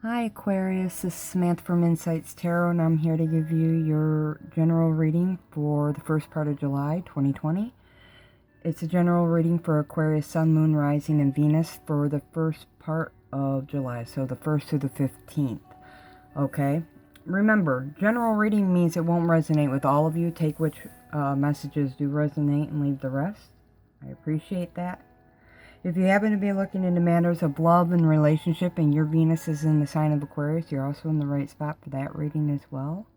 Hi Aquarius, this is Samantha from Insights Tarot, and I'm here to give you your general reading for the first part of July 2020. It's a general reading for Aquarius, Sun, Moon, Rising, and Venus for the first part of July, so the 1st through the 15th. Okay? Remember, general reading means it won't resonate with all of you. Take which messages do resonate and leave the rest. I appreciate that. If you happen to be looking into matters of love and relationship and your Venus is in the sign of Aquarius, you're also in the right spot for that reading as well.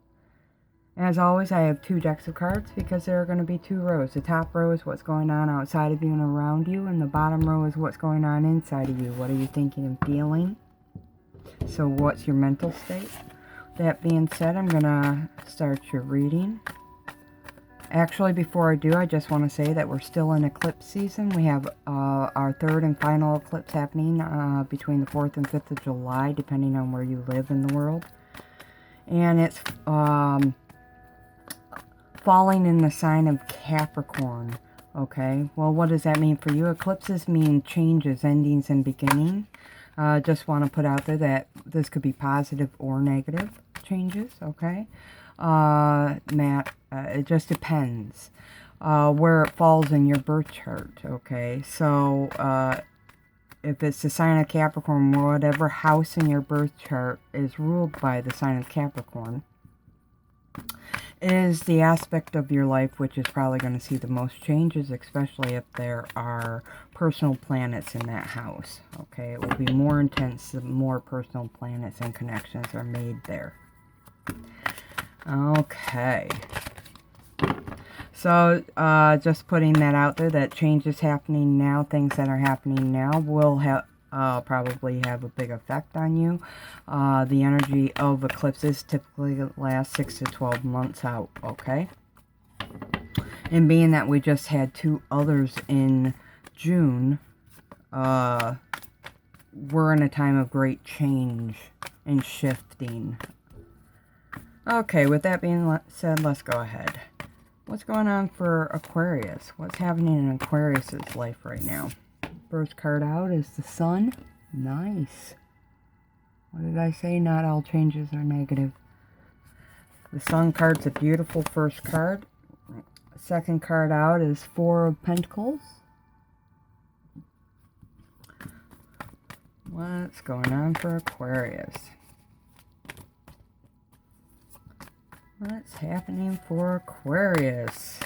As always, I have two decks of cards because there are going to be two rows. The top row is what's going on outside of you and around you, and the bottom row is what's going on inside of you. What are you thinking and feeling? So what's your mental state? That being said, I'm going to start your reading. Actually, before I do, I just want to say that we're still in eclipse season. We have our third and final eclipse happening between the 4th and 5th of July, depending on where you live in the world. And it's falling in the sign of Capricorn. Okay, well, what does that mean for you? Eclipses mean changes, endings, and beginning. Just want to put out there that this could be positive or negative changes, okay? It just depends where it falls in your birth chart, okay? So if it's the sign of Capricorn, whatever house in your birth chart is ruled by the sign of Capricorn is the aspect of your life which is probably going to see the most changes, especially if there are personal planets in that house, okay? It will be more intense the more personal planets and connections are made there. Okay, so just putting that out there, that changes happening now, things that are happening now will probably have a big effect on you. The energy of eclipses typically lasts 6 to 12 months out, okay? And being that we just had two others in June, we're in a time of great change and shifting. Okay, with that being said, let's go ahead. What's going on for Aquarius? What's happening in Aquarius's life right now? First card out is the Sun. Nice. What did I say? Not all changes are negative. The Sun card's a beautiful first card. Second card out is Four of Pentacles. What's going on for Aquarius? What's happening for Aquarius?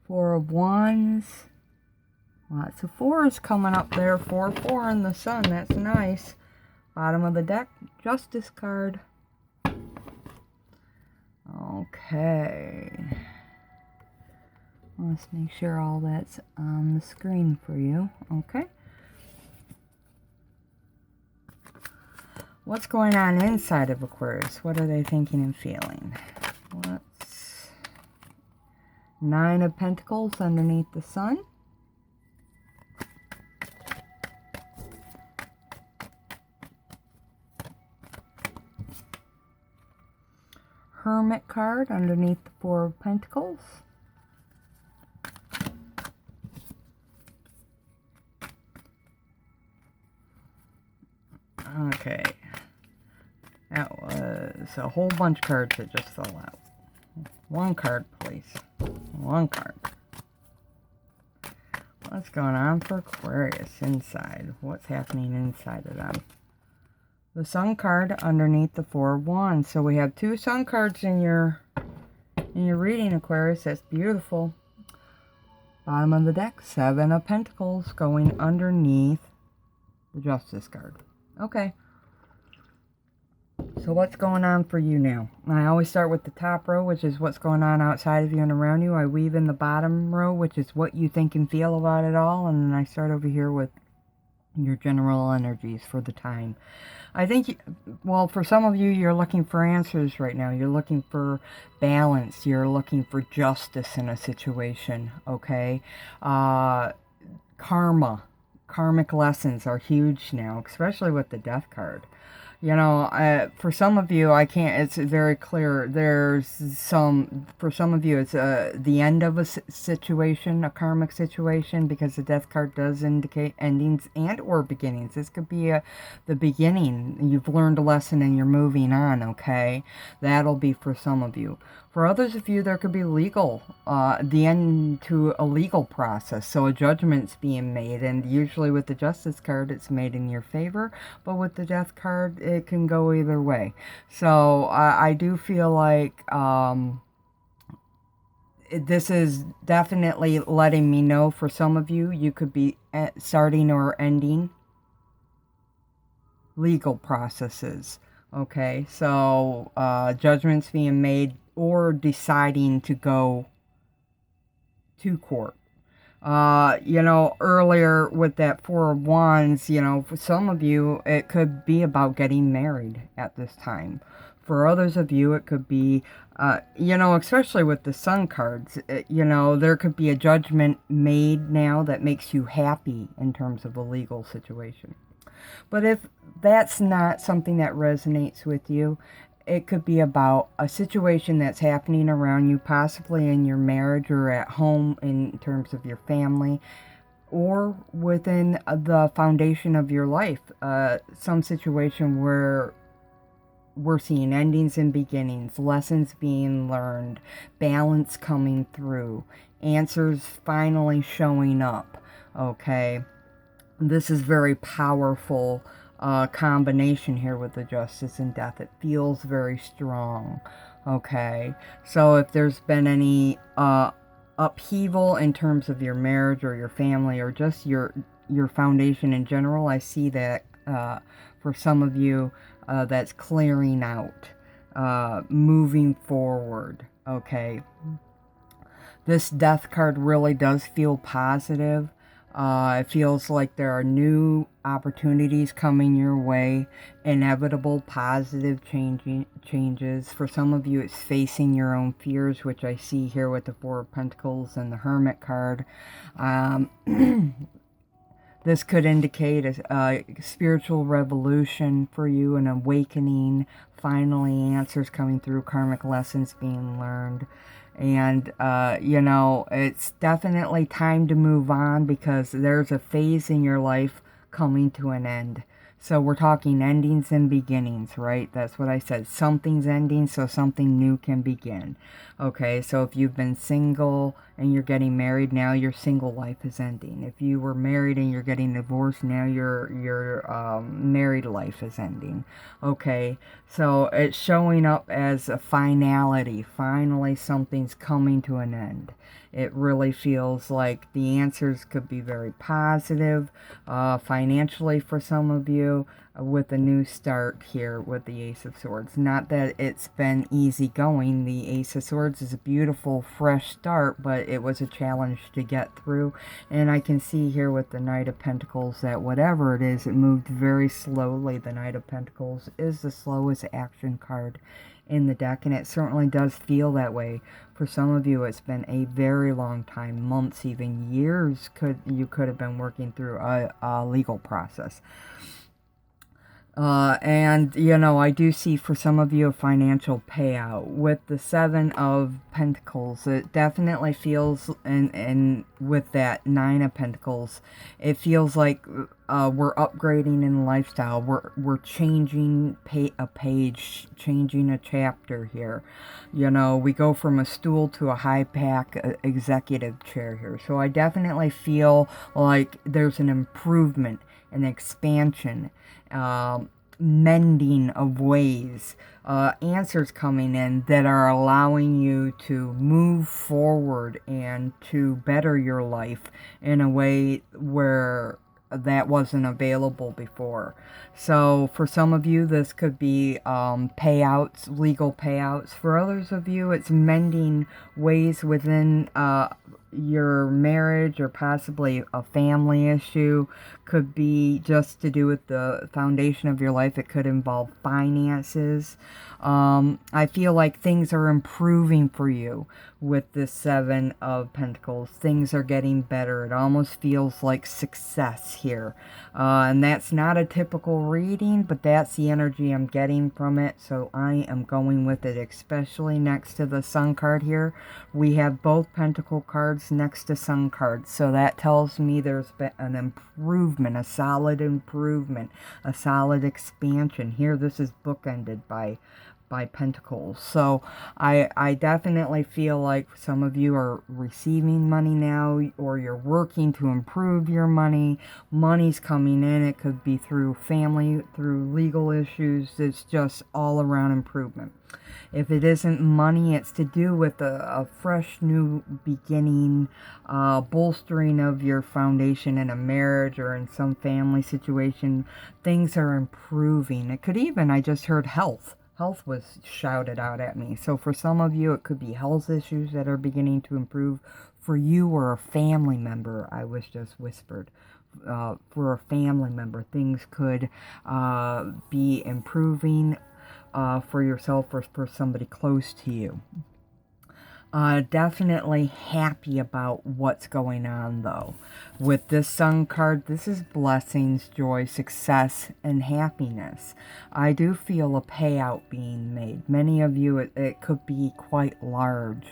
Four of Wands. Lots of fours coming up there. 4-4 in the Sun. That's nice. Bottom of the deck, Justice card. Okay. Let's make sure all that's on the screen for you. Okay. What's going on inside of Aquarius? What are they thinking and feeling? What's Nine of Pentacles underneath the Sun? Hermit card underneath the Four of Pentacles. Okay. That was a whole bunch of cards that just fell out. One card, please. One card. What's going on for Aquarius inside? What's happening inside of them? The Sun card underneath the Four of Wands. So we have two Sun cards in your reading, Aquarius. That's beautiful. Bottom of the deck, Seven of Pentacles going underneath the Justice card. Okay. So what's going on for you now? I always start with the top row, which is what's going on outside of you and around you. I weave in the bottom row, which is what you think and feel about it all. And then I start over here with your general energies for the time. I think, well, for some of you, you're looking for answers right now. You're looking for balance. You're looking for justice in a situation, okay? Karmic lessons are huge now, especially with the Death card. For some of you, I can't, it's very clear. For some of you, it's the end of a situation, a karmic situation, because the death card does indicate endings and or beginnings. This could be the beginning. You've learned a lesson and you're moving on, okay? That'll be for some of you. For others of you, there could be the end to a legal process. So a judgment's being made, and usually with the Justice card, it's made in your favor. But with the Death card, it can go either way. So I do feel like this is definitely letting me know for some of you, you could be starting or ending legal processes. Okay, so judgments being made or deciding to go to court. Earlier with that Four of Wands, for some of you, it could be about getting married at this time. For others of you, it could be, especially with the Sun cards, there could be a judgment made now that makes you happy in terms of a legal situation. But if that's not something that resonates with you, it could be about a situation that's happening around you, possibly in your marriage or at home in terms of your family, or within the foundation of your life. Some situation where we're seeing endings and beginnings, lessons being learned, balance coming through, answers finally showing up, okay? This is very powerful combination here with the Justice and Death. It feels very strong, okay? So if there's been any upheaval in terms of your marriage or your family or just your foundation in general, I see that for some of you, that's clearing out, moving forward, okay? This Death card really does feel positive. It feels like there are new opportunities coming your way, inevitable positive changes. For some of you, it's facing your own fears, which I see here with the Four of Pentacles and the Hermit card. This could indicate a spiritual revolution for you, an awakening, finally answers coming through, karmic lessons being learned. And, it's definitely time to move on because there's a phase in your life coming to an end. So we're talking endings and beginnings, right? That's what I said. Something's ending, so something new can begin. Okay, so if you've been single and you're getting married, now your single life is ending. If you were married and you're getting divorced, now your married life is ending. Okay, so it's showing up as a finality. Finally, something's coming to an end. It really feels like the answers could be very positive financially for some of you with a new start here with the Ace of Swords. Not that it's been easy going. The Ace of Swords is a beautiful, fresh start, but it was a challenge to get through. And I can see here with the Knight of Pentacles that whatever it is, it moved very slowly. The Knight of Pentacles is the slowest action card in the deck, and it certainly does feel that way. For some of you, it's been a very long time, months, even years, you could have been working through a legal process. I do see for some of you a financial payout. With the Seven of Pentacles, it definitely feels, and with that Nine of Pentacles, it feels like we're upgrading in lifestyle. We're changing a page, changing a chapter here. We go from a stool to a high-back executive chair here. So I definitely feel like there's an improvement, an expansion, mending of ways, answers coming in that are allowing you to move forward and to better your life in a way where that wasn't available before. So for some of you, this could be payouts, legal payouts. For others of you, it's mending ways within your marriage or possibly a family issue. Could be just to do with the foundation of your life. It could involve finances. I feel like things are improving for you with this Seven of Pentacles. Things are getting better. It almost feels like success here. And that's not a typical reading, but that's the energy I'm getting from it. So I am going with it, especially next to the Sun card here. We have both Pentacle cards next to Sun cards. So that tells me there's been an improvement, a solid improvement, a solid expansion. Here, this is bookended by Pentacles. So I definitely feel like some of you are receiving money now, or you're working to improve your money. Money's coming in. It could be through family, through legal issues. It's just all around improvement. If it isn't money, it's to do with a fresh new beginning, bolstering of your foundation in a marriage or in some family situation. Things are improving. It could even, I just heard health. Health was shouted out at me. So for some of you, it could be health issues that are beginning to improve. For you or a family member, I was just whispered. For a family member, things could be improving for yourself or for somebody close to you. Definitely happy about what's going on, though. With this Sun card, this is blessings, joy, success, and happiness. I do feel a payout being made. Many of you, it could be quite large.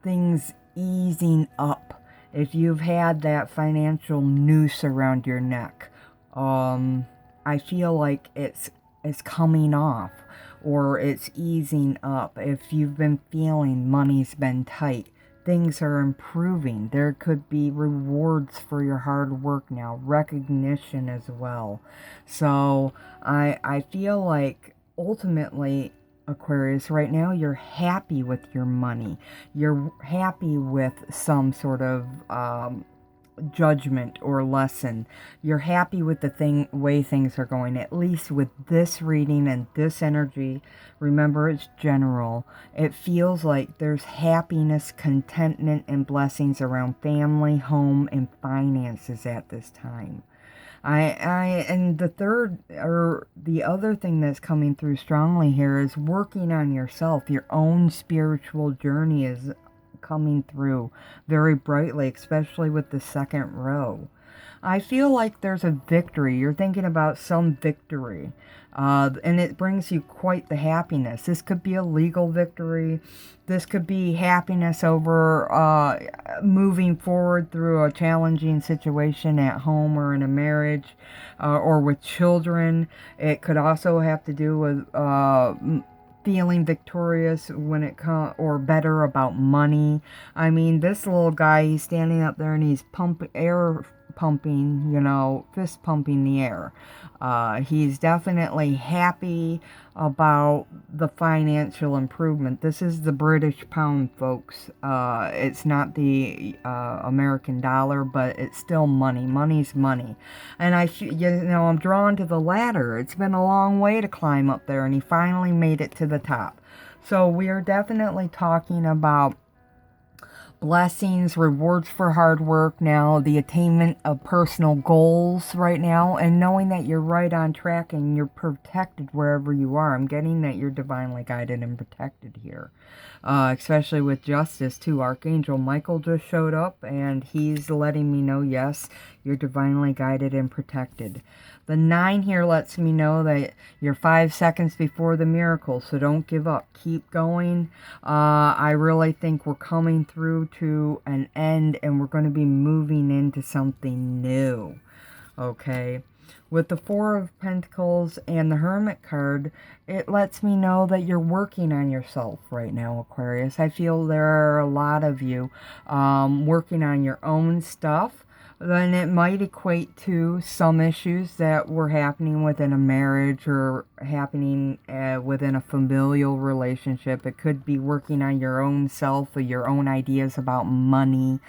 Things easing up. If you've had that financial noose around your neck, I feel like it's coming off, or it's easing up. If you've been feeling money's been tight, things are improving. There could be rewards for your hard work now, recognition as well. So I feel like ultimately, Aquarius, right now you're happy with your money. You're happy with some sort of judgment or lesson. You're happy with the way things are going, at least with this reading and this energy. Remember, it's general. It feels like there's happiness, contentment, and blessings around family, home, and finances at this time. And the other thing that's coming through strongly here is working on yourself. Your own spiritual journey is coming through very brightly, especially with the second row. I feel like there's a victory. You're thinking about some victory, and it brings you quite the happiness. This could be a legal victory. This could be happiness over moving forward through a challenging situation at home or in a marriage, or with children. It could also have to do with feeling victorious when it comes, or better about money. I mean, this little guy, he's standing up there and he's air pumping, fist pumping the air. He's definitely happy about the financial improvement. This is the British pound, folks. It's not the American dollar, but it's still money. Money's money. And I'm drawn to the ladder. It's been a long way to climb up there, and he finally made it to the top. So we are definitely talking about blessings, rewards for hard work now, the attainment of personal goals right now, and knowing that you're right on track and you're protected wherever you are. I'm getting that you're divinely guided and protected here, especially with justice too. Archangel Michael just showed up, and he's letting me know, yes, you're divinely guided and protected. The 9 here lets me know that you're 5 seconds before the miracle, so don't give up. Keep going. I really think we're coming through to an end, and we're going to be moving into something new. Okay? With the 4 of Pentacles and the Hermit card, it lets me know that you're working on yourself right now, Aquarius. I feel there are a lot of you working on your own stuff. Then it might equate to some issues that were happening within a marriage or happening within a familial relationship. It could be working on your own self or your own ideas about money,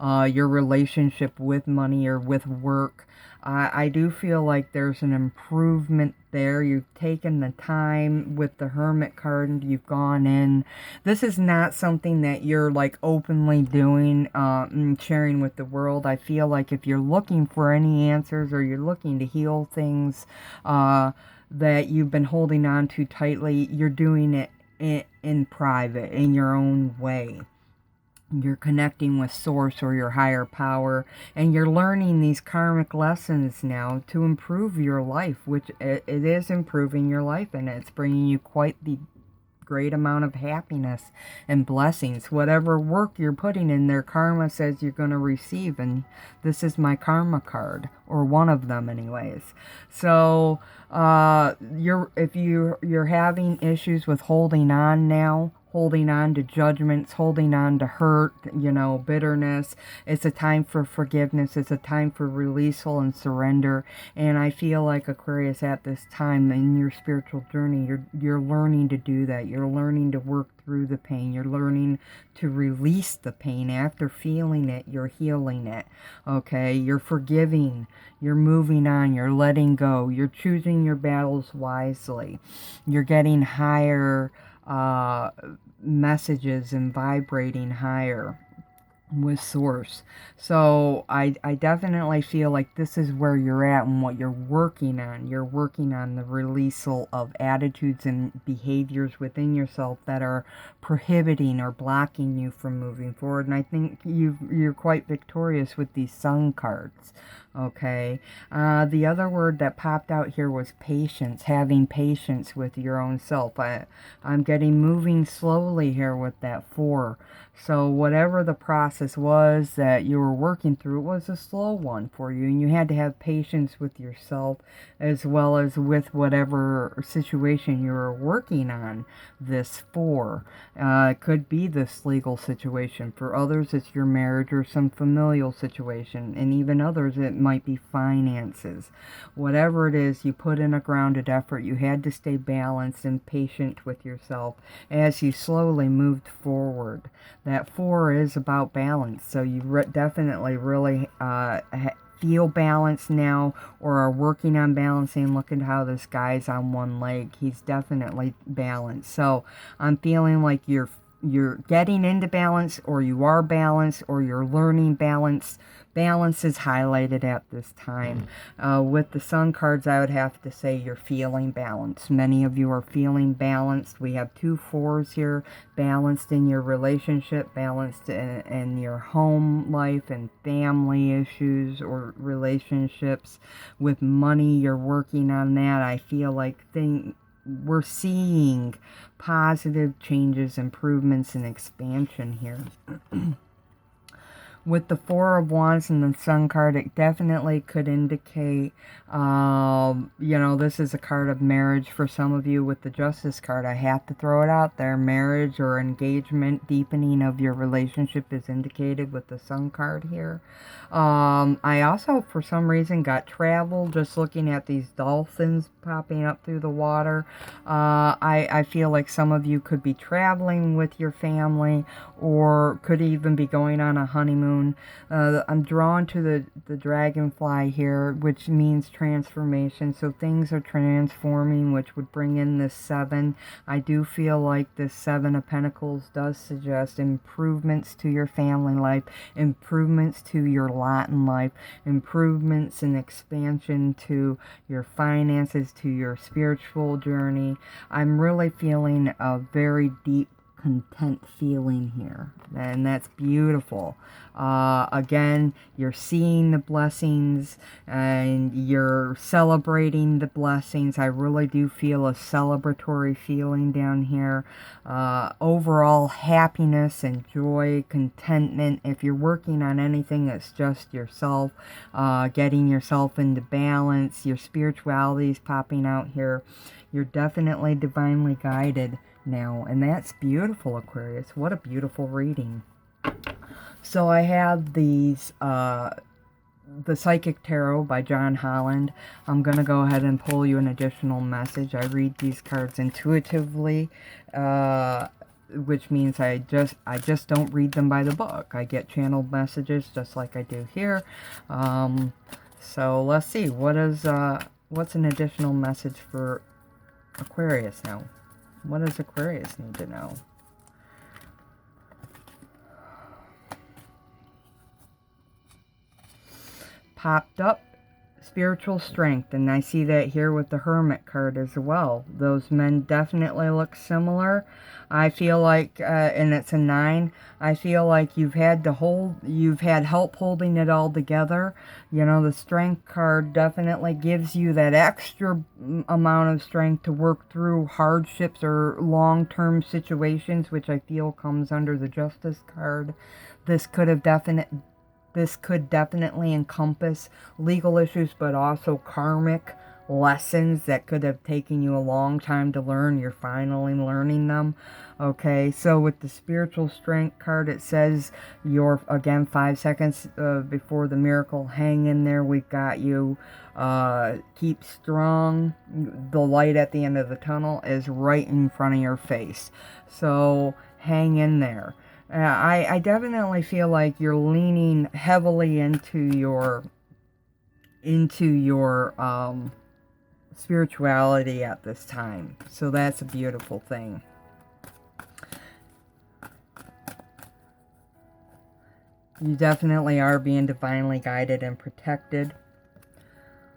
your relationship with money or with work. I do feel like there's an improvement there. You've taken the time with the Hermit card. You've gone in. This is not something that you're like openly doing and sharing with the world. I feel like if you're looking for any answers or you're looking to heal things that you've been holding on to tightly, you're doing it in private, in your own way. You're connecting with source or your higher power, and you're learning these karmic lessons now to improve your life, which it is improving your life, and it's bringing you quite the great amount of happiness and blessings. Whatever work you're putting in there, karma says you're going to receive, and this is my karma card, or one of them anyways. So if you're having issues with holding on now, holding on to judgments, holding on to hurt, bitterness. It's a time for forgiveness. It's a time for releasal and surrender. And I feel like, Aquarius, at this time in your spiritual journey, you're learning to do that. You're learning to work through the pain. You're learning to release the pain. After feeling it, you're healing it. Okay? You're forgiving. You're moving on. You're letting go. You're choosing your battles wisely. You're getting higher messages and vibrating higher with source. So I definitely feel like this is where you're at and what you're working on. You're working on the releasal of attitudes and behaviors within yourself that are prohibiting or blocking you from moving forward. And I think you're quite victorious with these Sun cards. Okay. The other word that popped out here was patience, having patience with your own self. I'm getting moving slowly here with that 4. So whatever the process was that you were working through, it was a slow one for you. And you had to have patience with yourself as well as with whatever situation you were working on this for. It could be this legal situation. For others, it's your marriage or some familial situation. And even others, it might be finances. Whatever it is, you put in a grounded effort. You had to stay balanced and patient with yourself as you slowly moved forward. That 4 is about balance, so you definitely really feel balanced now, or are working on balancing. Look at how this guy's on one leg. He's definitely balanced. So I'm feeling like you're getting into balance, or you are balanced, or you're learning balance. Balance is highlighted at this time. With the Sun cards, I would have to say you're feeling balanced. Many of you are feeling balanced. We have 2 4s here. Balanced in your relationship, balanced in your home life and family issues or relationships. With money, you're working on that. I feel like we're seeing positive changes, improvements, and expansion here. With the 4 of Wands and the Sun card, it definitely could indicate, this is a card of marriage for some of you. With the Justice card, I have to throw it out there. Marriage or engagement, deepening of your relationship is indicated with the Sun card here. I also, for some reason, got travel, just looking at these dolphins popping up through the water. I feel like some of you could be traveling with your family, or could even be going on a honeymoon. I'm drawn to the dragonfly here, which means transformation. So things are transforming, which would bring in this 7. I do feel like this 7 of Pentacles does suggest improvements to your family life, improvements to your lot in life, improvements and expansion to your finances, to your spiritual journey. I'm really feeling a very deep content feeling here, and that's beautiful. Again, you're seeing the blessings and you're celebrating the blessings. I really do feel a celebratory feeling down here. Overall happiness and joy, contentment. If you're working on anything that's just yourself, getting yourself into balance, your spirituality is popping out here. You're definitely divinely guided now, and that's beautiful, Aquarius. What a beautiful reading. So I have these the Psychic Tarot by John Holland. I'm going to go ahead and pull you an additional message. I read these cards intuitively, which means I just don't read them by the book. I get channeled messages just like I do here. So let's see, what's an additional message for Aquarius now? What does Aquarius need to know? Popped up spiritual strength, and I see that here with the Hermit card as well. Those men definitely look similar. I feel like, and it's a 9, I feel like you've had help holding it all together. You know, the Strength card definitely gives you that extra amount of strength to work through hardships or long-term situations, which I feel comes under the Justice card. This could definitely encompass legal issues, but also karmic lessons that could have taken you a long time to learn. You're finally learning them. Okay, so with the Spiritual Strength card, it says you're, again, 5 seconds before the miracle. Hang in there. We've got you. Keep strong. The light at the end of the tunnel is right in front of your face. So hang in there. I definitely feel like you're leaning heavily into your spirituality at this time. So that's a beautiful thing. You definitely are being divinely guided and protected.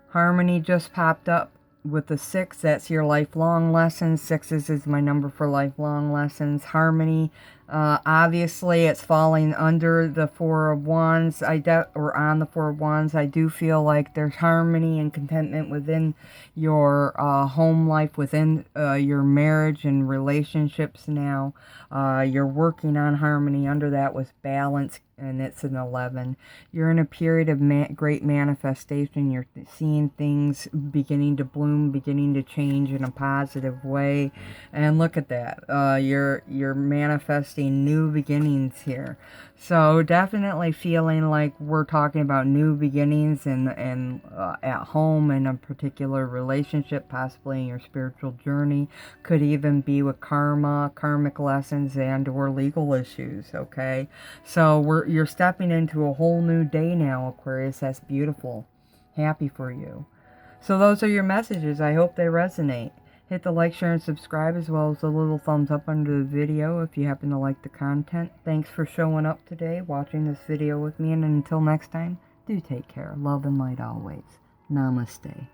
Harmony just popped up with the 6. That's your lifelong lessons. 6s is my number for lifelong lessons. Harmony, obviously it's falling under the 4 of Wands, or on the 4 of Wands. I do feel like there's harmony and contentment within your home life, within your marriage and relationships now. You're working on harmony. Under that was balance, and it's an 11. You're in a period of great manifestation. You're seeing things beginning to bloom, beginning to change in a positive way. And look at that. You're manifesting new beginnings here. So definitely feeling like we're talking about new beginnings and at home, in a particular relationship, possibly in your spiritual journey. Could even be with karmic lessons and or legal issues, okay? So you're stepping into a whole new day now, Aquarius. That's beautiful. Happy for you. So those are your messages. I hope they resonate. Hit the like, share, and subscribe, as well as the little thumbs up under the video if you happen to like the content. Thanks for showing up today, watching this video with me, and until next time, do take care. Love and light always. Namaste.